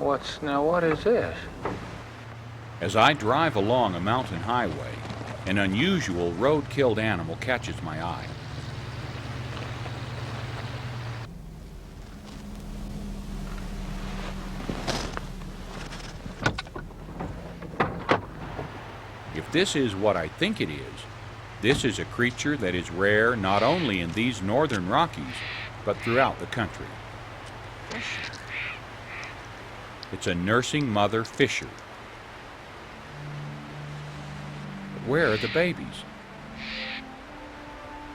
What is this? As I drive along a mountain highway, an unusual road-killed animal catches my eye. If this is what I think it is, this is a creature that is rare not only in these northern Rockies, but throughout the country. It's a nursing mother fisher. But where are the babies?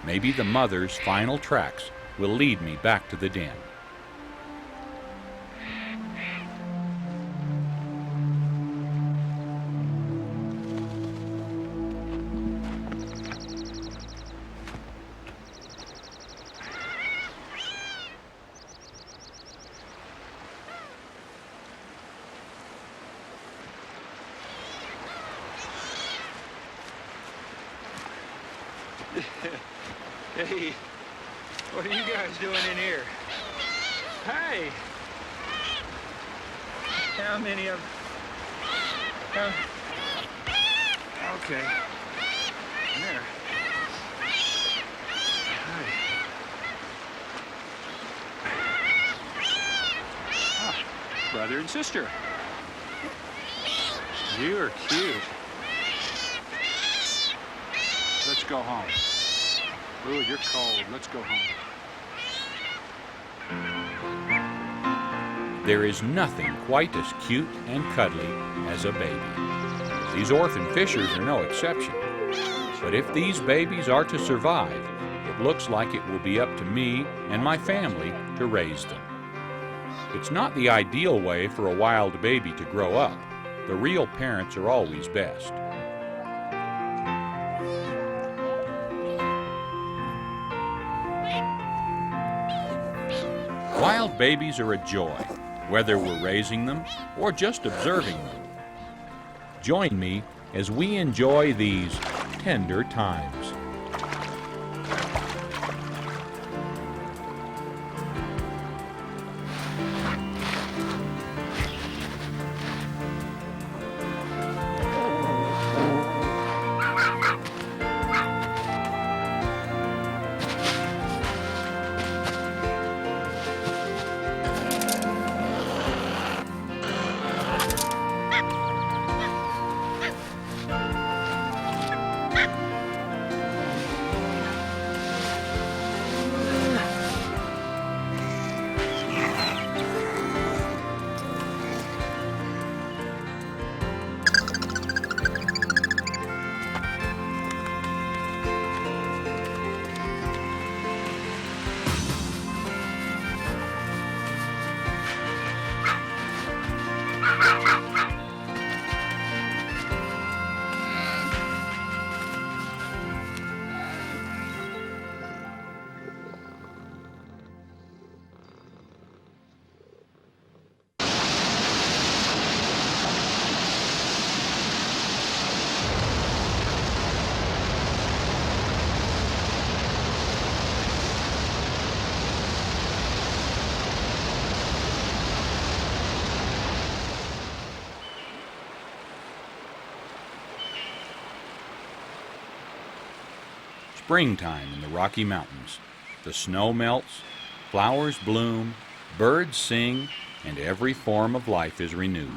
Maybe the mother's final tracks will lead me back to the den. Hey, what are you guys doing in here? Hey! How many of... Okay. There. Hi. Ah, brother and sister. You are cute. Let's go home. Ooh, you're cold. Let's go home. There is nothing quite as cute and cuddly as a baby. These orphan fishers are no exception. But if these babies are to survive, it looks like it will be up to me and my family to raise them. It's not the ideal way for a wild baby to grow up. The real parents are always best. Wild babies are a joy, whether we're raising them or just observing them. Join me as we enjoy these tender times. Springtime in the Rocky Mountains. The snow melts, flowers bloom, birds sing, and every form of life is renewed.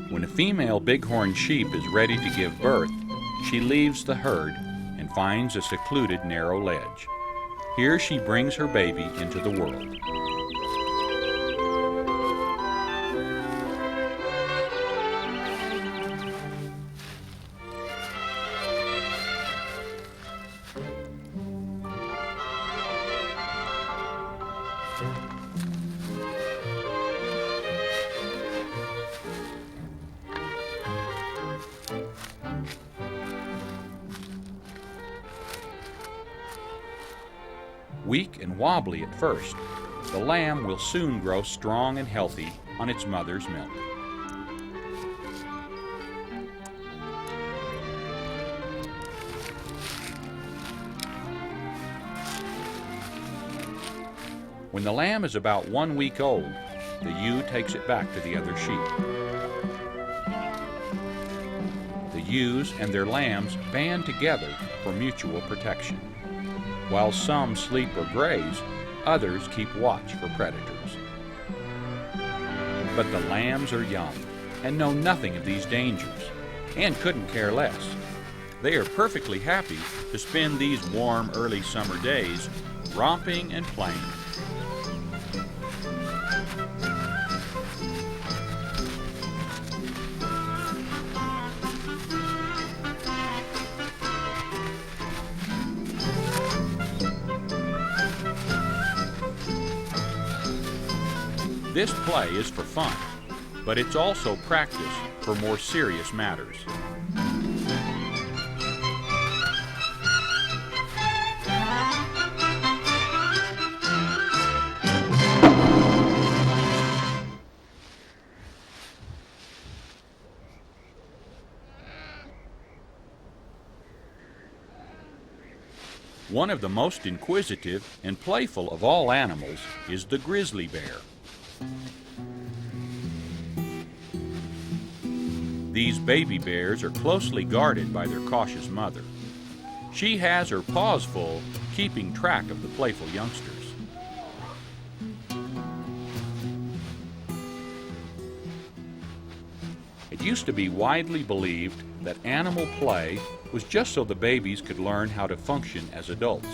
When a female bighorn sheep is ready to give birth, she leaves the herd and finds a secluded narrow ledge. Here she brings her baby into the world. Weak and wobbly at first, the lamb will soon grow strong and healthy on its mother's milk. When the lamb is about 1 week old, the ewe takes it back to the other sheep. The ewes and their lambs band together for mutual protection. While some sleep or graze, others keep watch for predators. But the lambs are young and know nothing of these dangers, and couldn't care less. They are perfectly happy to spend these warm early summer days romping and playing. This play is for fun, but it's also practice for more serious matters. One of the most inquisitive and playful of all animals is the grizzly bear. These baby bears are closely guarded by their cautious mother. She has her paws full, keeping track of the playful youngsters. It used to be widely believed that animal play was just so the babies could learn how to function as adults.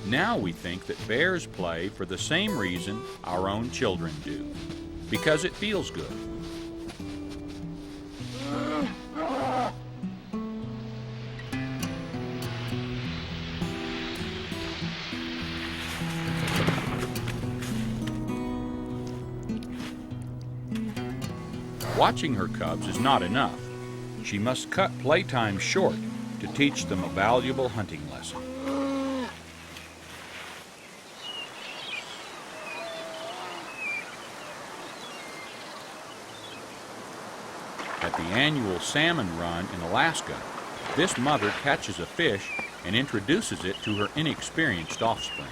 Now we think that bears play for the same reason our own children do, because it feels good. Watching her cubs is not enough. She must cut playtime short to teach them a valuable hunting lesson. At the annual salmon run in Alaska, this mother catches a fish and introduces it to her inexperienced offspring.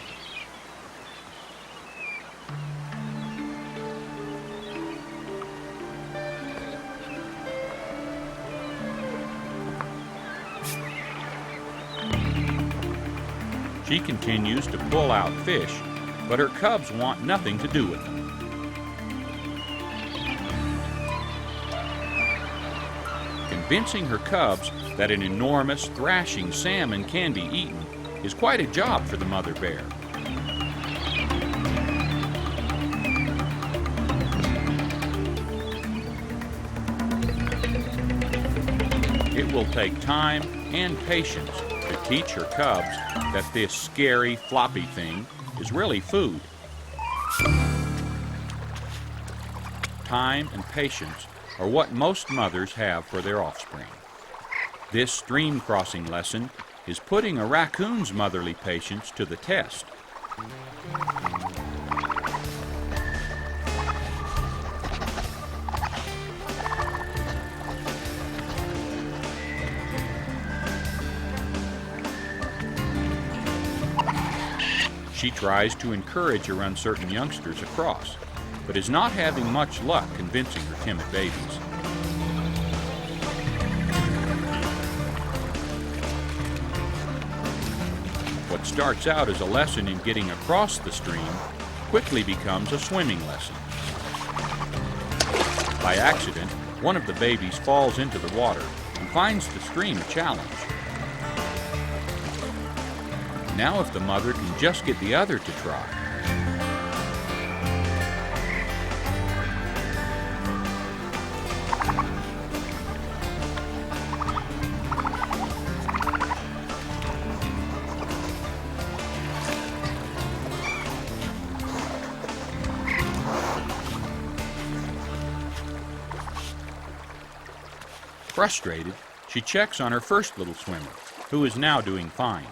She continues to pull out fish, but her cubs want nothing to do with them. Convincing her cubs that an enormous, thrashing salmon can be eaten is quite a job for the mother bear. It will take time and patience to teach her cubs that this scary, floppy thing is really food. Time and patience are what most mothers have for their offspring. This stream crossing lesson is putting a raccoon's motherly patience to the test. She tries to encourage her uncertain youngsters across, but is not having much luck convincing her timid babies. What starts out as a lesson in getting across the stream quickly becomes a swimming lesson. By accident, one of the babies falls into the water and finds the stream a challenge. Now if the mother can just get the other to try. Frustrated, she checks on her first little swimmer, who is now doing fine.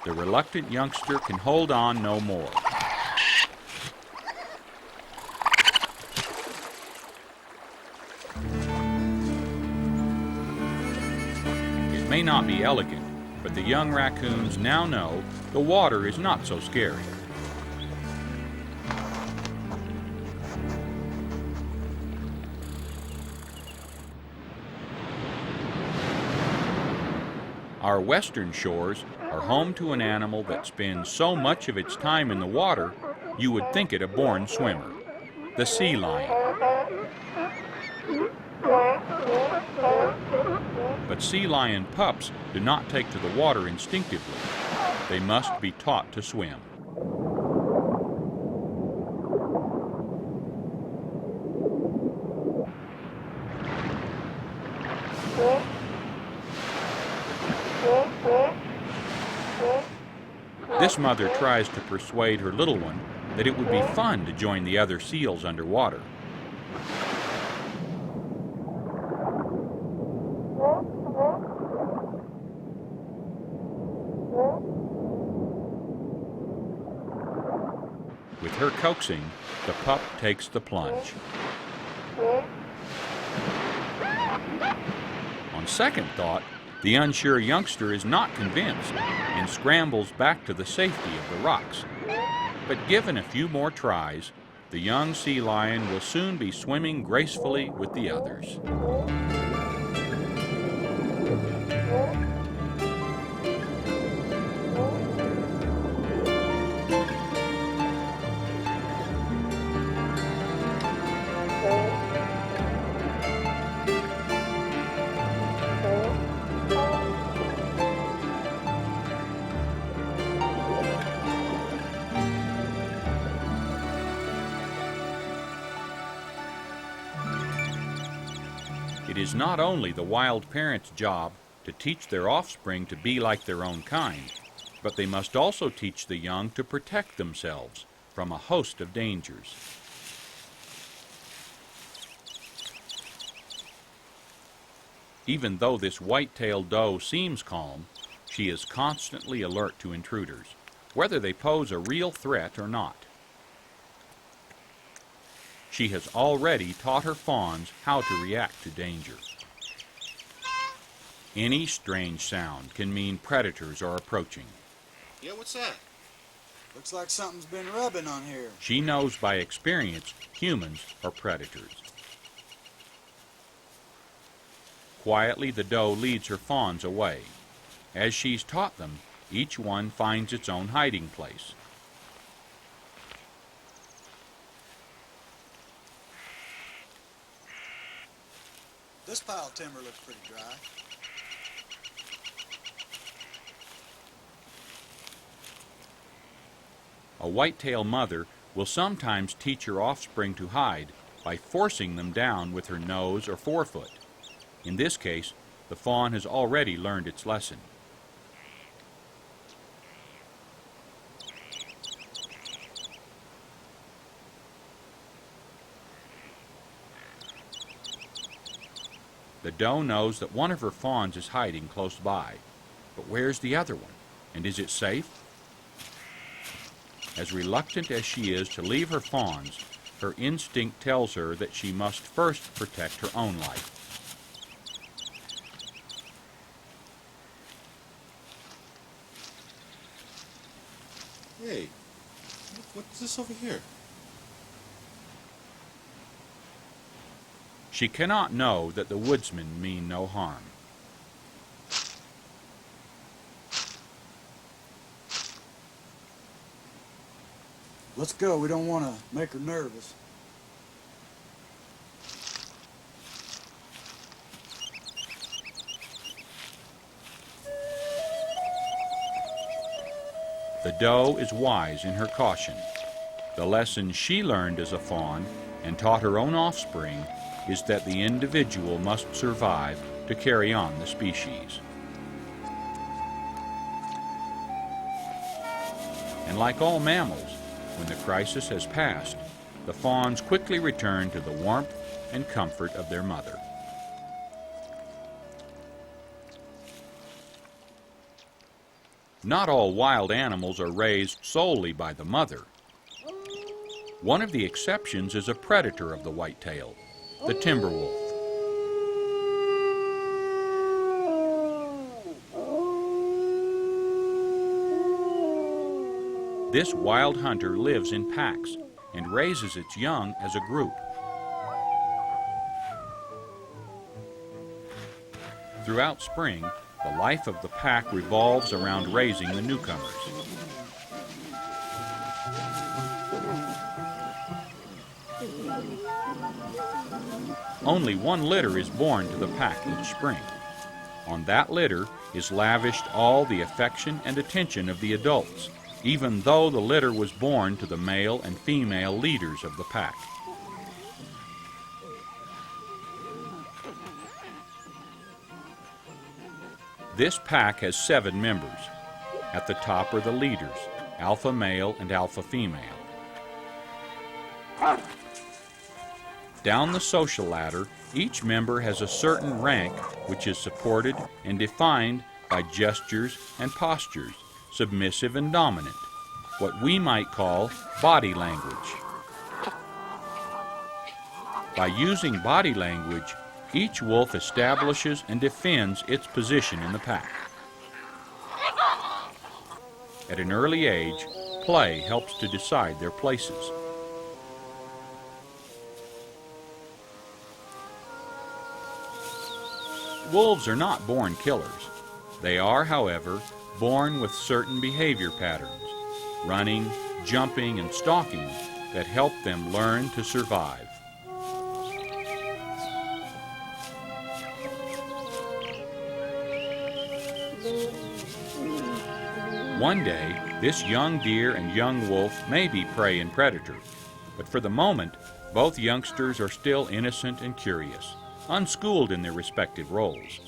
The reluctant youngster can hold on no more. may not be elegant, but the young raccoons now know the water is not so scary. Our western shores are home to an animal that spends so much of its time in the water you would think it a born swimmer, the sea lion. But sea lion pups do not take to the water instinctively. They must be taught to swim. This mother tries to persuade her little one that it would be fun to join the other seals underwater. With her coaxing, the pup takes the plunge. On second thought, the unsure youngster is not convinced and scrambles back to the safety of the rocks. But given a few more tries, the young sea lion will soon be swimming gracefully with the others. It is not only the wild parents' job to teach their offspring to be like their own kind, but they must also teach the young to protect themselves from a host of dangers. Even though this white-tailed doe seems calm, she is constantly alert to intruders, whether they pose a real threat or not. She has already taught her fawns how to react to danger. Any strange sound can mean predators are approaching. Yeah, what's that? Looks like something's been rubbing on here. She knows by experience humans are predators. Quietly, the doe leads her fawns away. As she's taught them, each one finds its own hiding place. This pile of timber looks pretty dry. A whitetail mother will sometimes teach her offspring to hide by forcing them down with her nose or forefoot. In this case, the fawn has already learned its lesson. The doe knows that one of her fawns is hiding close by. But where's the other one? And is it safe? As reluctant as she is to leave her fawns, her instinct tells her that she must first protect her own life. Hey, what's this over here? She cannot know that the woodsmen mean no harm. Let's go. We don't want to make her nervous. The doe is wise in her caution. The lesson she learned as a fawn and taught her own offspring is that the individual must survive to carry on the species. And like all mammals, when the crisis has passed, the fawns quickly return to the warmth and comfort of their mother. Not all wild animals are raised solely by the mother. One of the exceptions is a predator of the whitetail, the timber wolf. This wild hunter lives in packs and raises its young as a group. Throughout spring, the life of the pack revolves around raising the newcomers. Only one litter is born to the pack each spring. On that litter is lavished all the affection and attention of the adults, even though the litter was born to the male and female leaders of the pack. This pack has 7 members. At the top are the leaders, alpha male and alpha female. Down the social ladder, each member has a certain rank which is supported and defined by gestures and postures, submissive and dominant, what we might call body language. By using body language, each wolf establishes and defends its position in the pack. At an early age, play helps to decide their places. Wolves are not born killers. They are, however, born with certain behavior patterns, running, jumping, and stalking, that help them learn to survive. One day, this young deer and young wolf may be prey and predator, but for the moment, both youngsters are still innocent and curious, unschooled in their respective roles.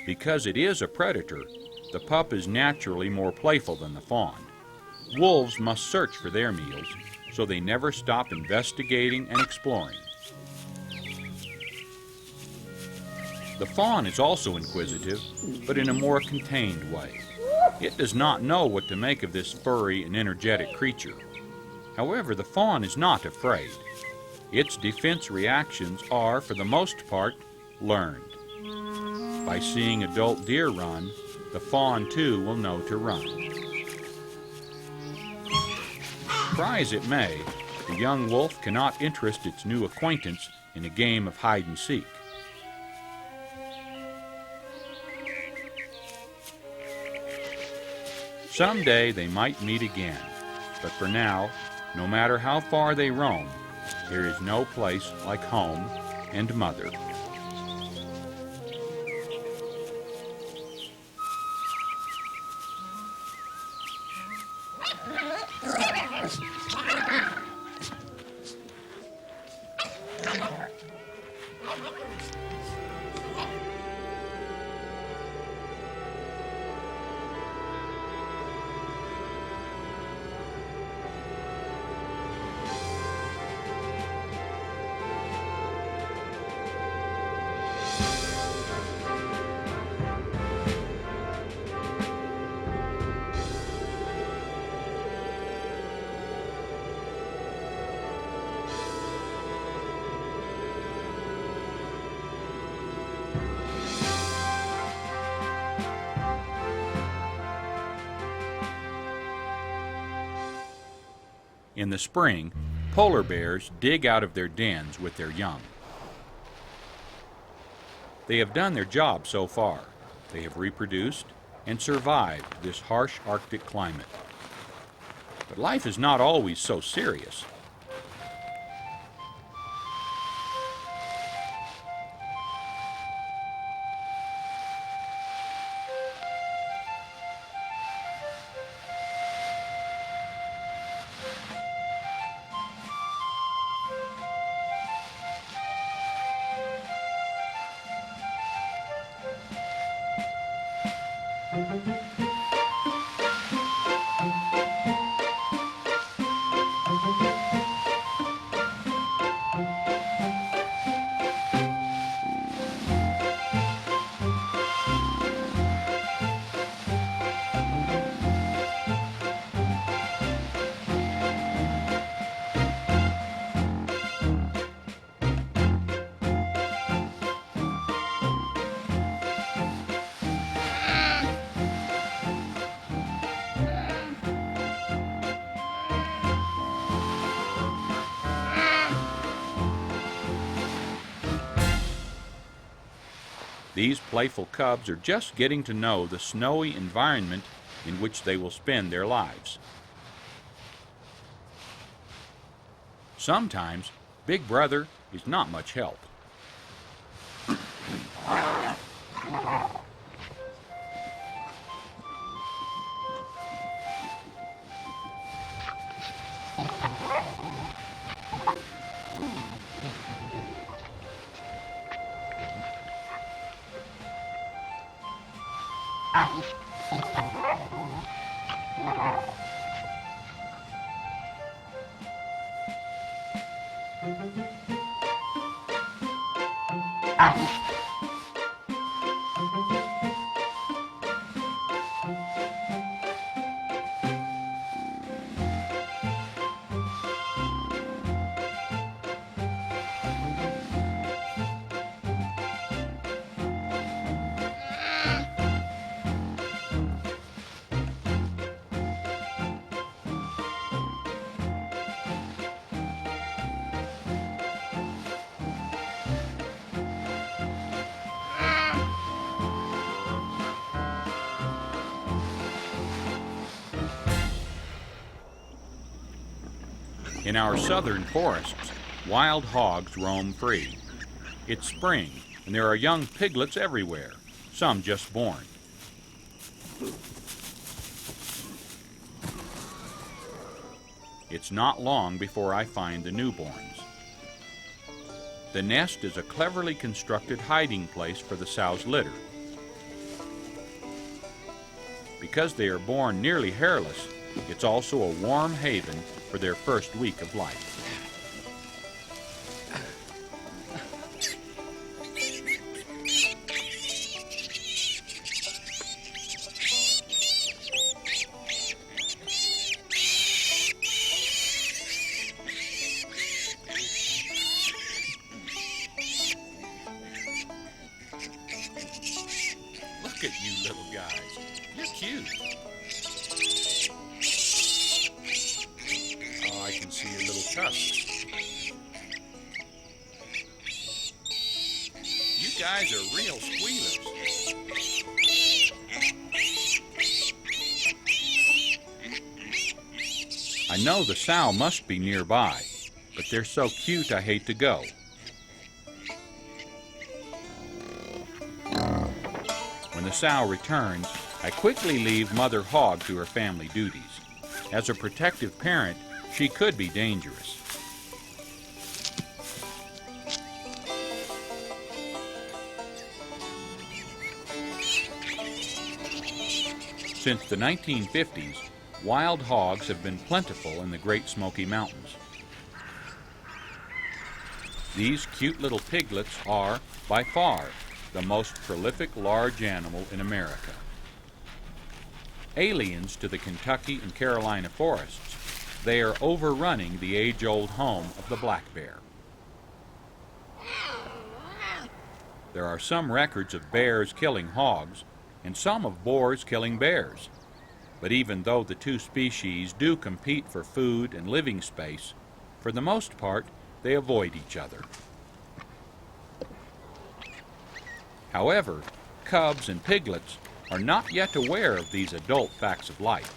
Because it is a predator, the pup is naturally more playful than the fawn. Wolves must search for their meals, so they never stop investigating and exploring. The fawn is also inquisitive, but in a more contained way. It does not know what to make of this furry and energetic creature. However, the fawn is not afraid. Its defense reactions are, for the most part, learned. By seeing adult deer run, the fawn too will know to run. Try as it may, the young wolf cannot interest its new acquaintance in a game of hide and seek. Someday they might meet again, but for now, no matter how far they roam, there is no place like home and mother. In the spring, polar bears dig out of their dens with their young. They have done their job so far. They have reproduced and survived this harsh Arctic climate. But life is not always so serious. These playful cubs are just getting to know the snowy environment in which they will spend their lives. Sometimes Big Brother is not much help. In our southern forests, wild hogs roam free. It's spring, and there are young piglets everywhere, some just born. It's not long before I find the newborns. The nest is a cleverly constructed hiding place for the sow's litter. Because they are born nearly hairless, it's also a warm haven for their first week of life. Look at you little guys. You're cute. I can see your little tusks. You guys are real squealers. I know the sow must be nearby, but they're so cute I hate to go. When the sow returns, I quickly leave Mother Hog to her family duties. As a protective parent, she could be dangerous. Since the 1950s, wild hogs have been plentiful in the Great Smoky Mountains. These cute little piglets are, by far, the most prolific large animal in America. Aliens to the Kentucky and Carolina forests, they are overrunning the age-old home of the black bear. There are some records of bears killing hogs and some of boars killing bears. But even though the two species do compete for food and living space, for the most part, they avoid each other. However, cubs and piglets are not yet aware of these adult facts of life.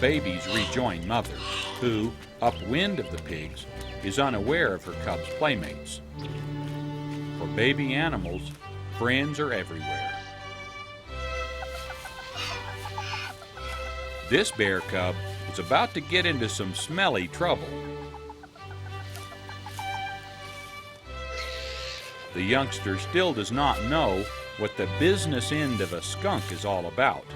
Babies rejoin mother, who, upwind of the pigs, is unaware of her cubs' playmates. For baby animals, friends are everywhere. This bear cub is about to get into some smelly trouble. The youngster still does not know what the business end of a skunk is all about.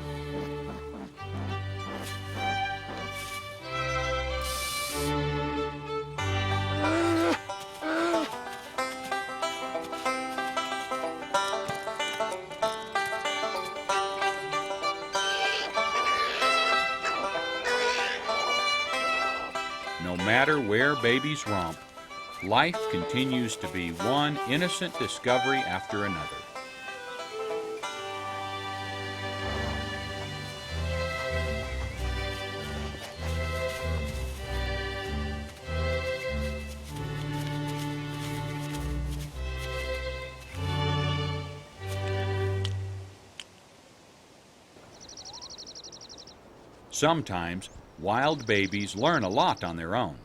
no matter where babies romp, life continues to be one innocent discovery after another. Sometimes, wild babies learn a lot on their own.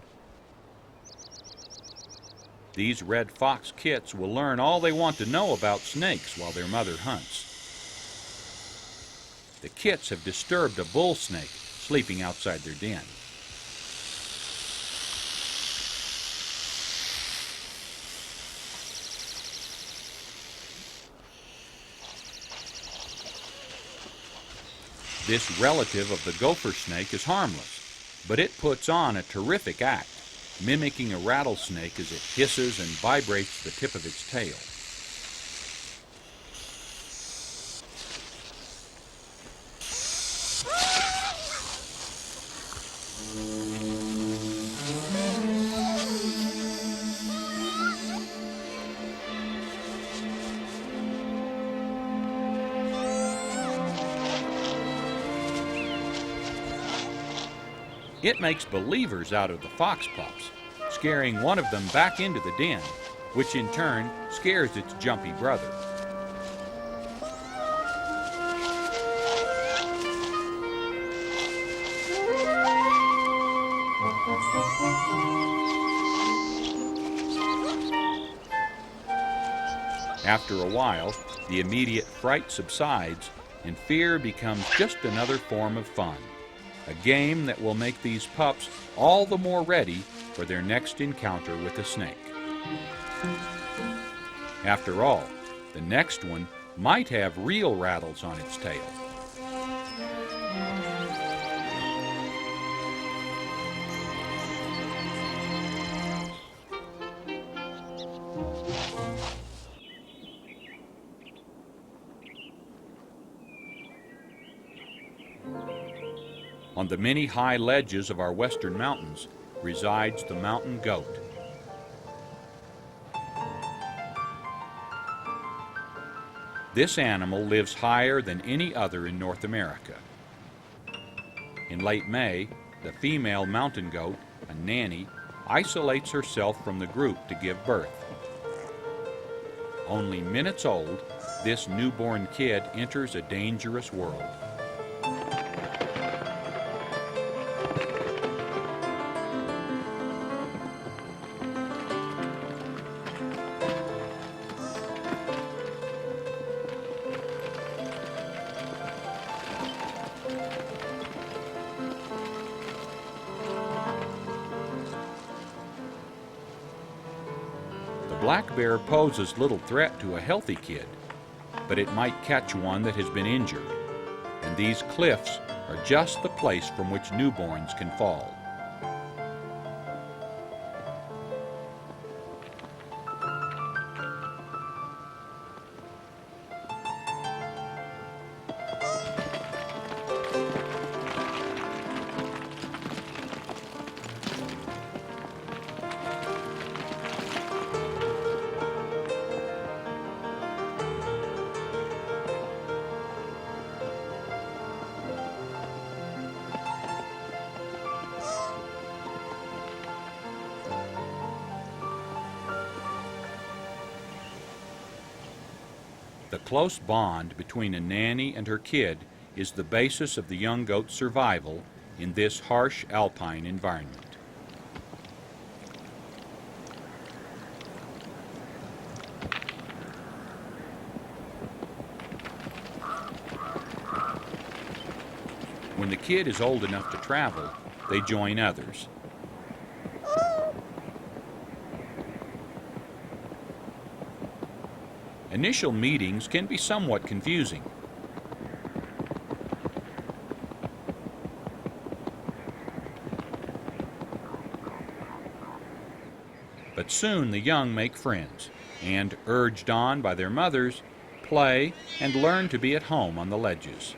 These red fox kits will learn all they want to know about snakes while their mother hunts. The kits have disturbed a bull snake sleeping outside their den. This relative of the gopher snake is harmless, but it puts on a terrific act, mimicking a rattlesnake as it hisses and vibrates the tip of its tail. It makes believers out of the fox pups, scaring one of them back into the den, which in turn scares its jumpy brother. After a while, the immediate fright subsides and fear becomes just another form of fun. A game that will make these pups all the more ready for their next encounter with a snake. After all, the next one might have real rattles on its tail. On the many high ledges of our western mountains resides the mountain goat. This animal lives higher than any other in North America. In late May, the female mountain goat, a nanny, isolates herself from the group to give birth. Only minutes old, this newborn kid enters a dangerous world. Black bear poses little threat to a healthy kid, but it might catch one that has been injured, and these cliffs are just the place from which newborns can fall. The close bond between a nanny and her kid is the basis of the young goat's survival in this harsh alpine environment. When the kid is old enough to travel, they join others. Initial meetings can be somewhat confusing. But soon the young make friends and, urged on by their mothers, play and learn to be at home on the ledges.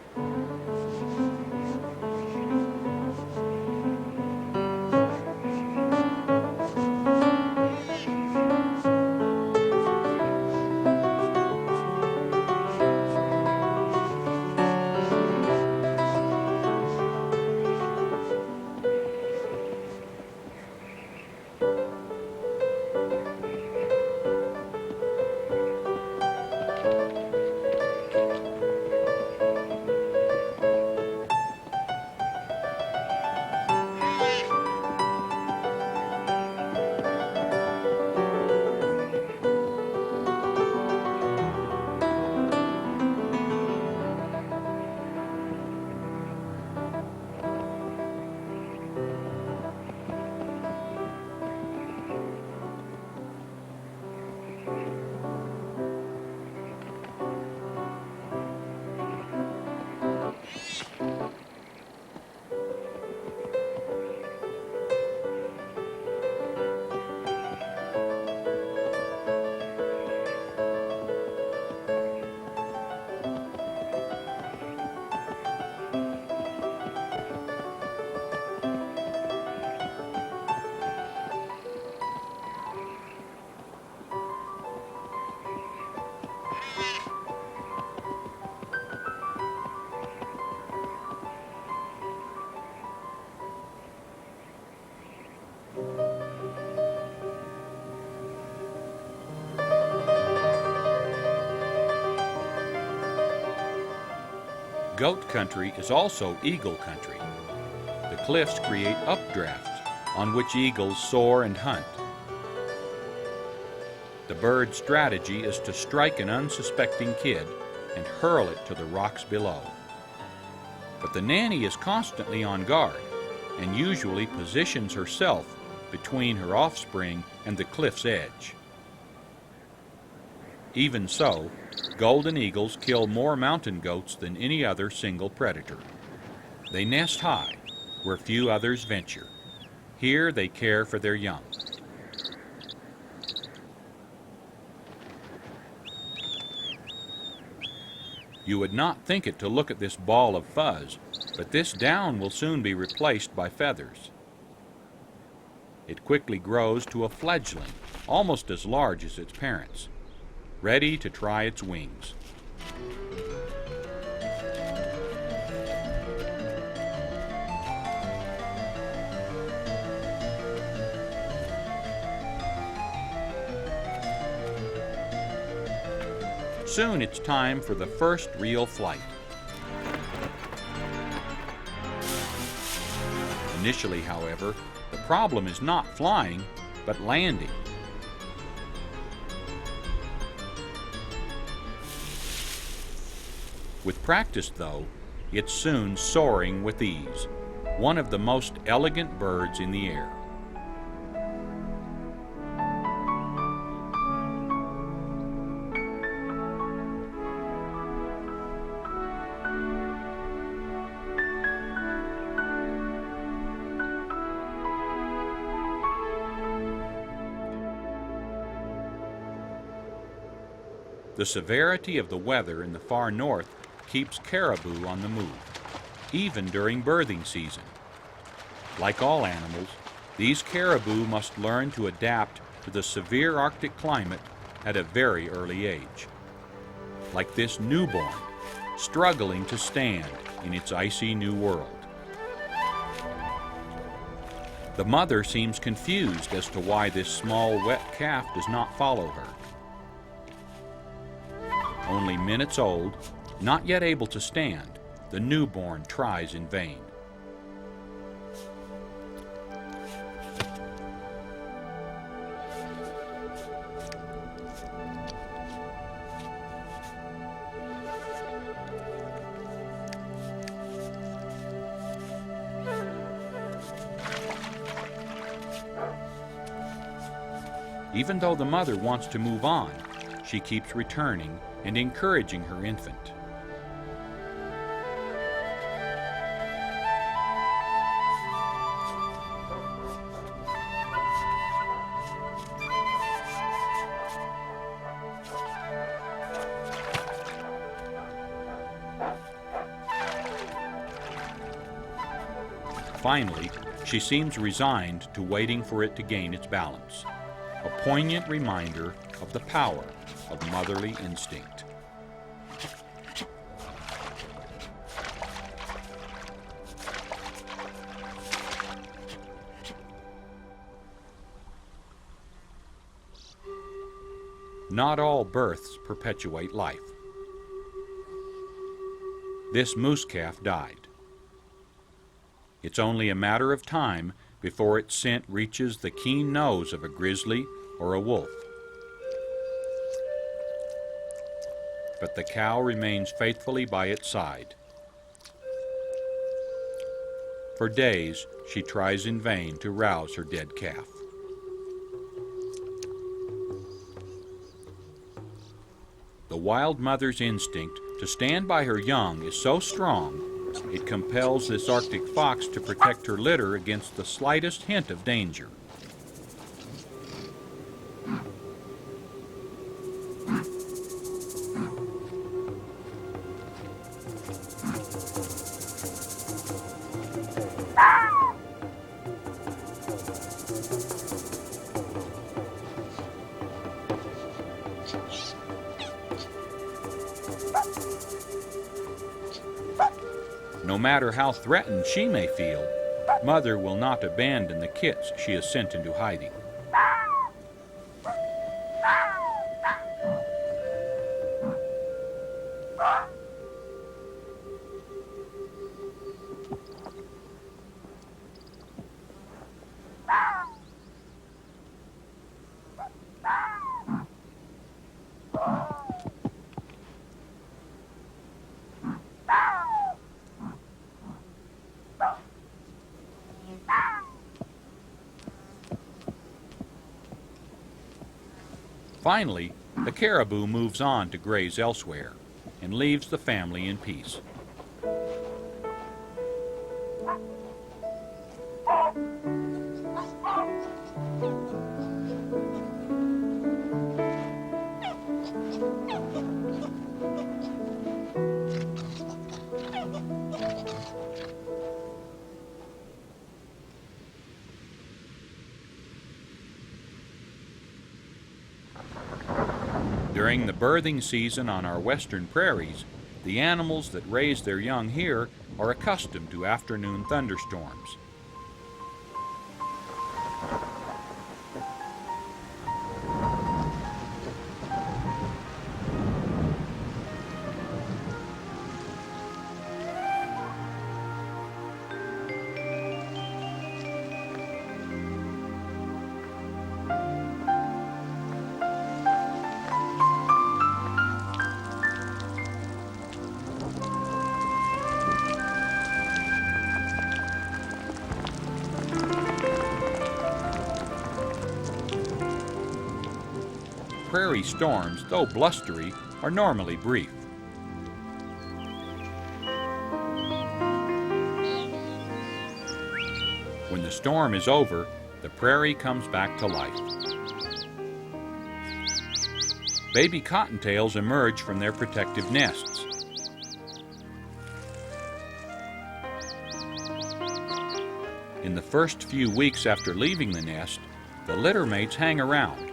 goat country is also eagle country. The cliffs create updrafts on which eagles soar and hunt. The bird's strategy is to strike an unsuspecting kid and hurl it to the rocks below. But the nanny is constantly on guard and usually positions herself between her offspring and the cliff's edge. Even so, golden eagles kill more mountain goats than any other single predator. They nest high, where few others venture. Here they care for their young. You would not think it to look at this ball of fuzz, but this down will soon be replaced by feathers. It quickly grows to a fledgling, almost as large as its parents, ready to try its wings. Soon it's time for the first real flight. Initially, however, the problem is not flying, but landing. With practice, though, it's soon soaring with ease, one of the most elegant birds in the air. The severity of the weather in the far north keeps caribou on the move, even during birthing season. Like all animals, these caribou must learn to adapt to the severe Arctic climate at a very early age. Like this newborn, struggling to stand in its icy new world. The mother seems confused as to why this small wet calf does not follow her. Only minutes old, not yet able to stand, the newborn tries in vain. Even though the mother wants to move on, she keeps returning and encouraging her infant. Finally, she seems resigned to waiting for it to gain its balance, a poignant reminder of the power of motherly instinct. Not all births perpetuate life. This moose calf died. It's only a matter of time before its scent reaches the keen nose of a grizzly or a wolf. But the cow remains faithfully by its side. For days, she tries in vain to rouse her dead calf. The wild mother's instinct to stand by her young is so strong, it compels this Arctic fox to protect her litter against the slightest hint of danger. No matter how threatened she may feel, mother will not abandon the kits she has sent into hiding. Finally, the caribou moves on to graze elsewhere and leaves the family in peace. During the birthing season on our western prairies, the animals that raise their young here are accustomed to afternoon thunderstorms. Prairie storms, though blustery, are normally brief. When the storm is over, the prairie comes back to life. Baby cottontails emerge from their protective nests. In the first few weeks after leaving the nest, the litter mates hang around,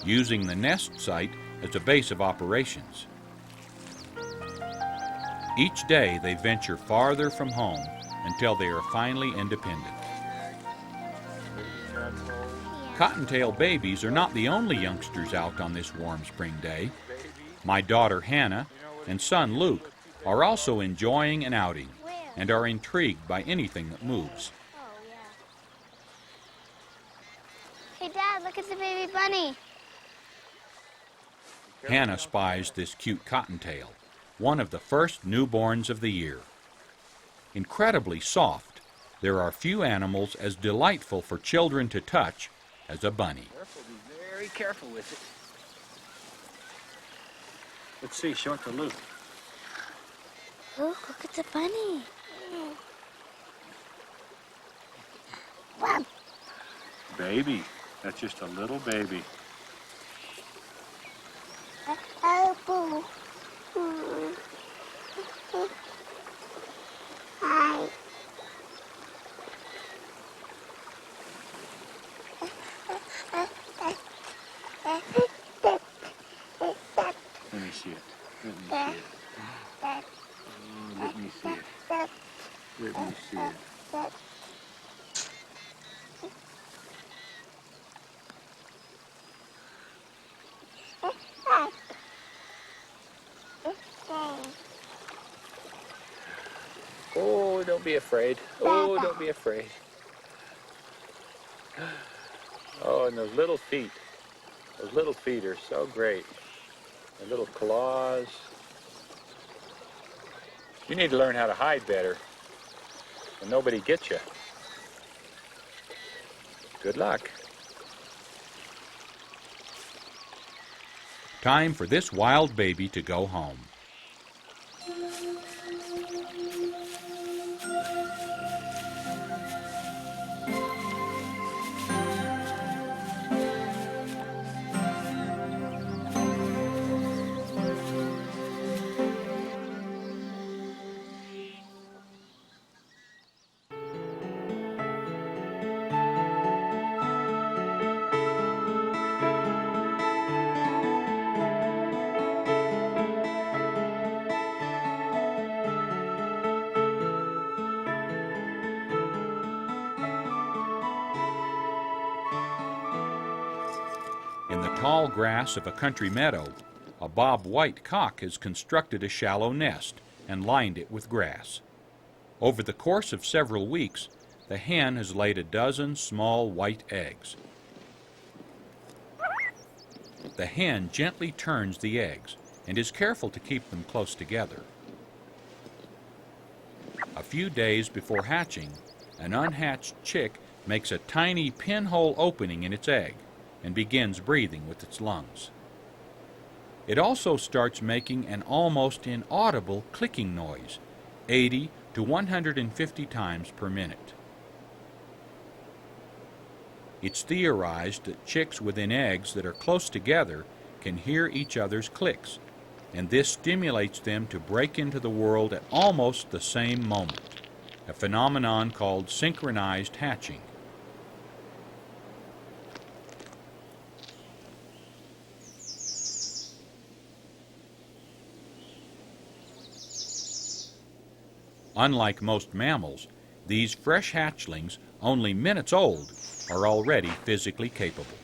using the nest site as a base of operations. Each day they venture farther from home until they are finally independent. Cottontail babies are not the only youngsters out on this warm spring day. My daughter Hannah and son Luke are also enjoying an outing and are intrigued by anything that moves. Hey Dad, look at the baby bunny. Hannah spies this cute cottontail, one of the first newborns of the year. Incredibly soft, there are few animals as delightful for children to touch as a bunny. Be very careful with it. Let's see, show it to Luke. Luke, look at the bunny. Baby, that's just a little baby. Oh, boo. Hi. Let me see it. Let me see it. Let me see it. Let me see it. Oh, don't be afraid. Oh, don't be afraid. Oh, and those little feet. Those little feet are so great. The little claws. You need to learn how to hide better when nobody gets you. Good luck. Time for this wild baby to go home. In the tall grass of a country meadow, a bob-white cock has constructed a shallow nest and lined it with grass. Over the course of several weeks, the hen has laid a dozen small white eggs. The hen gently turns the eggs and is careful to keep them close together. A few days before hatching, an unhatched chick makes a tiny pinhole opening in its egg and begins breathing with its lungs. It also starts making an almost inaudible clicking noise, 80 to 150 times per minute. It's theorized that chicks within eggs that are close together can hear each other's clicks, and this stimulates them to break into the world at almost the same moment, a phenomenon called synchronized hatching. Unlike most mammals, these fresh hatchlings, only minutes old, are already physically capable.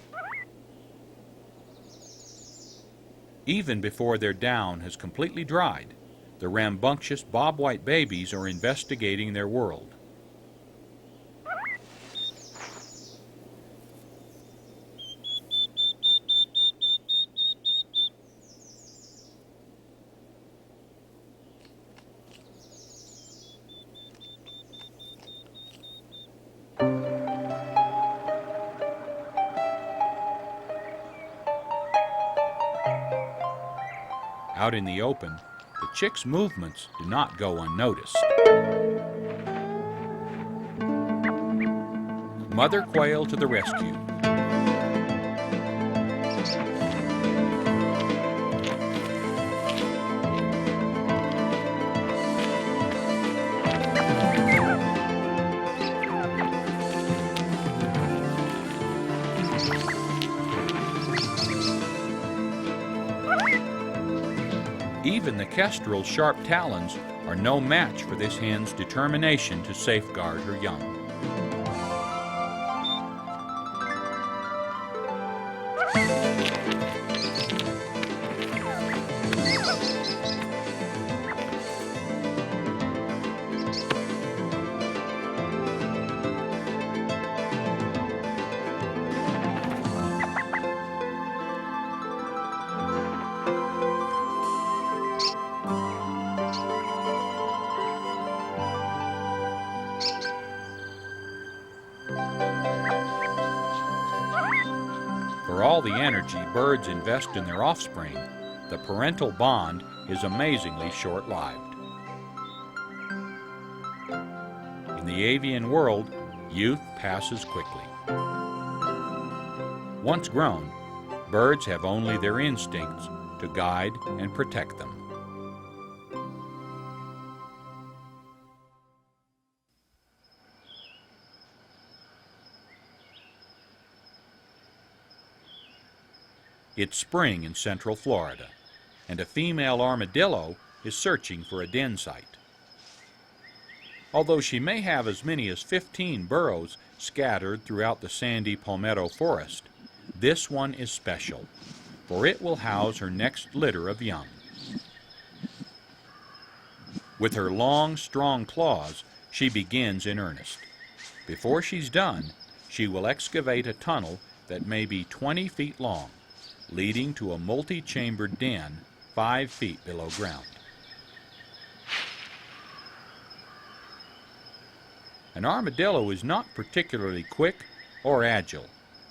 Even before their down has completely dried, the rambunctious bobwhite babies are investigating their world. Out in the open, the chicks' movements do not go unnoticed. Mother quail to the rescue. Even the kestrel's sharp talons are no match for this hen's determination to safeguard her young. For all the energy birds invest in their offspring, the parental bond is amazingly short-lived. In the avian world, youth passes quickly. Once grown, birds have only their instincts to guide and protect them. It's spring in central Florida, and a female armadillo is searching for a den site. Although she may have as many as 15 burrows scattered throughout the sandy palmetto forest, this one is special, for it will house her next litter of young. With her long, strong claws, she begins in earnest. Before she's done, she will excavate a tunnel that may be 20 feet long, leading to a multi-chambered den 5 feet below ground. An armadillo is not particularly quick or agile,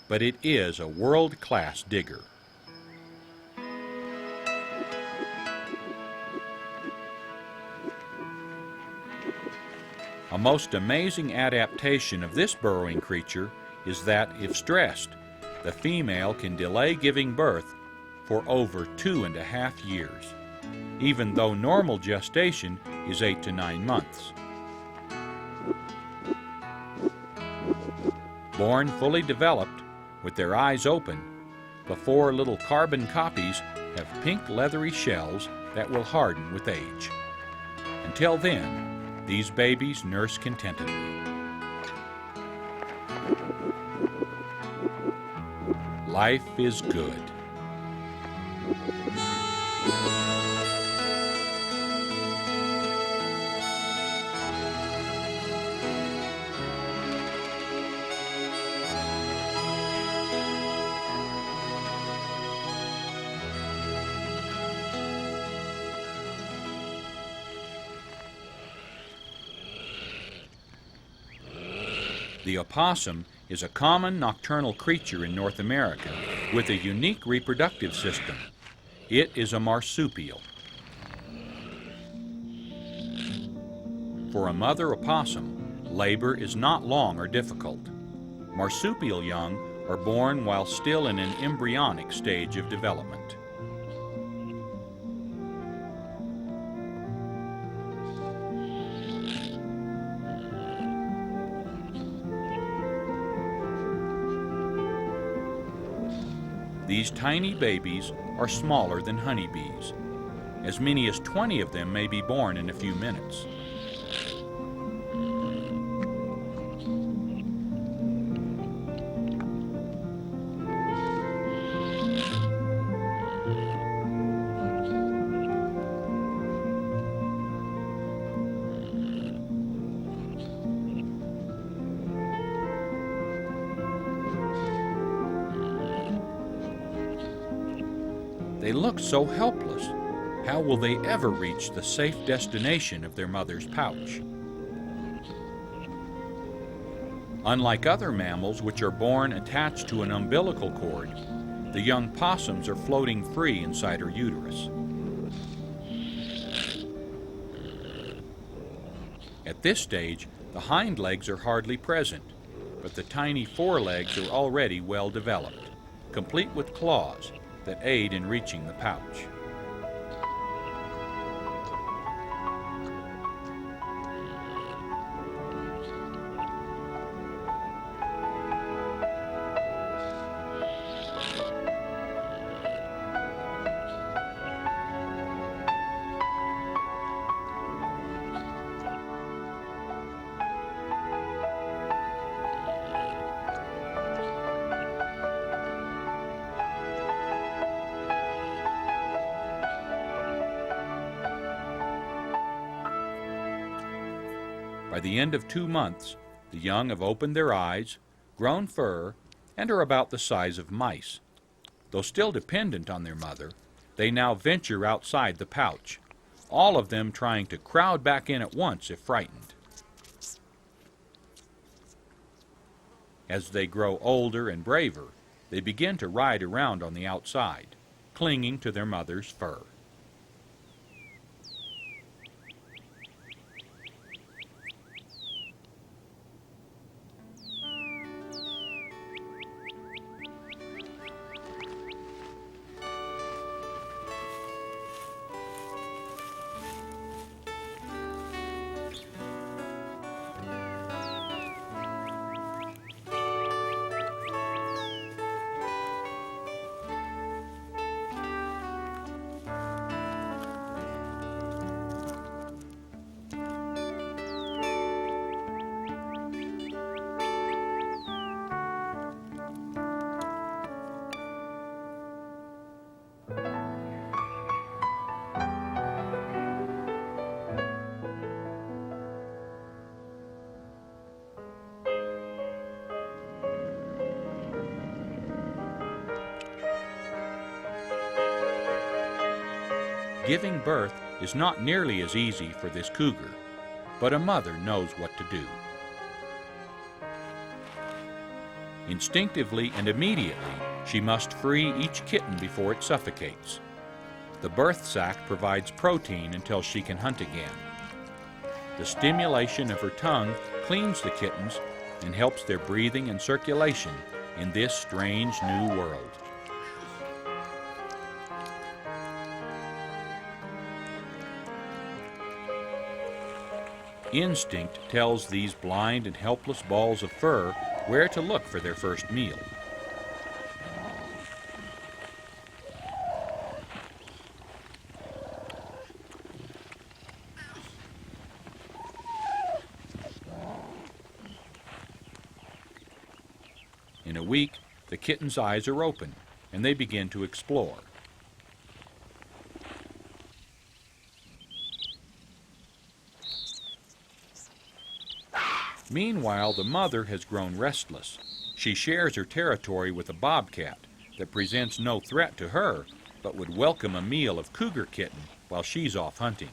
but it is a world-class digger. A most amazing adaptation of this burrowing creature is that, if stressed, the female can delay giving birth for over 2.5 years, even though normal gestation is 8 to 9 months. Born fully developed, with their eyes open, the 4 little carbon copies have pink leathery shells that will harden with age. Until then, these babies nurse contentedly. Life is good. The opossum is a common nocturnal creature in North America with a unique reproductive system. It is a marsupial. For a mother opossum, labor is not long or difficult. Marsupial young are born while still in an embryonic stage of development. These tiny babies are smaller than honeybees. As many as 20 of them may be born in a few minutes. They look so helpless. How will they ever reach the safe destination of their mother's pouch? Unlike other mammals which are born attached to an umbilical cord, the young possums are floating free inside her uterus. At this stage, the hind legs are hardly present, but the tiny forelegs are already well developed, complete with claws that aid in reaching the pouch. By the end of 2 months, the young have opened their eyes, grown fur, and are about the size of mice. Though still dependent on their mother, they now venture outside the pouch, all of them trying to crowd back in at once if frightened. As they grow older and braver, they begin to ride around on the outside, clinging to their mother's fur. Giving birth is not nearly as easy for this cougar, but a mother knows what to do. Instinctively and immediately, she must free each kitten before it suffocates. The birth sac provides protein until she can hunt again. The stimulation of her tongue cleans the kittens and helps their breathing and circulation in this strange new world. Instinct tells these blind and helpless balls of fur where to look for their first meal. In a week, the kitten's eyes are open, and they begin to explore. Meanwhile, the mother has grown restless. She shares her territory with a bobcat that presents no threat to her, but would welcome a meal of cougar kitten while she's off hunting.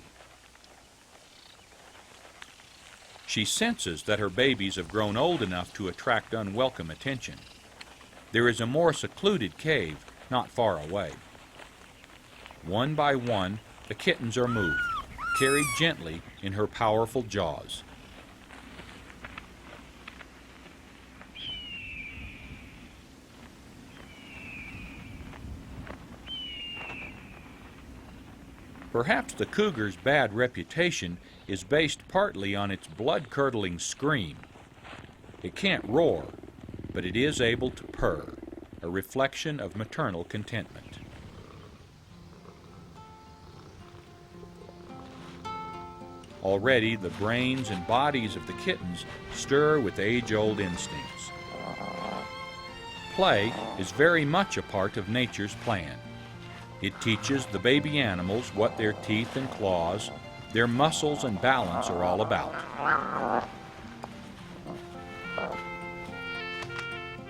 She senses that her babies have grown old enough to attract unwelcome attention. There is a more secluded cave not far away. One by one, the kittens are moved, carried gently in her powerful jaws. Perhaps the cougar's bad reputation is based partly on its blood-curdling scream. It can't roar, but it is able to purr, a reflection of maternal contentment. Already the brains and bodies of the kittens stir with age-old instincts. Play is very much a part of nature's plan. It teaches the baby animals what their teeth and claws, their muscles and balance are all about.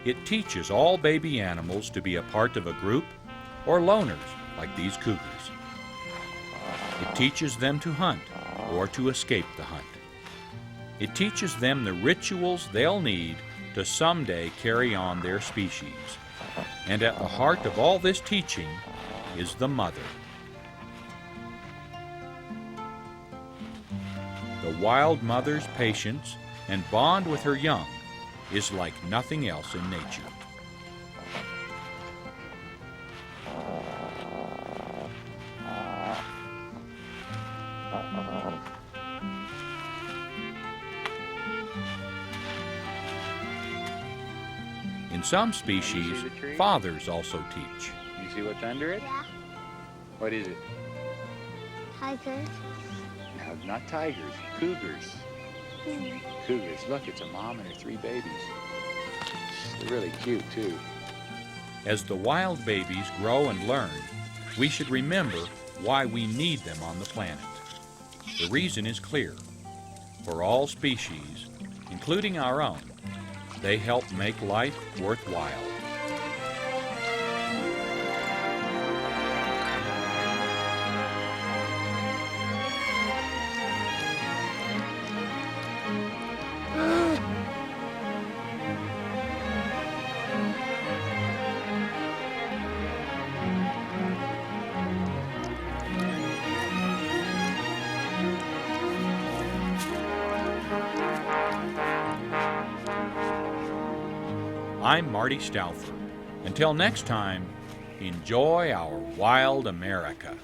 It teaches all baby animals to be a part of a group or loners like these cougars. It teaches them to hunt or to escape the hunt. It teaches them the rituals they'll need to someday carry on their species. And at the heart of all this teaching is the mother. The wild mother's patience and bond with her young is like nothing else in nature. In some species, fathers also teach. You see what's under it? Yeah. What is it? Tigers. No, not tigers, cougars. Cougars. Look, it's a mom and her 3 babies. They're really cute, too. As the wild babies grow and learn, we should remember why we need them on the planet. The reason is clear. For all species, including our own, they help make life worthwhile. I'm Marty Stouffer. Until next time, enjoy our wild America.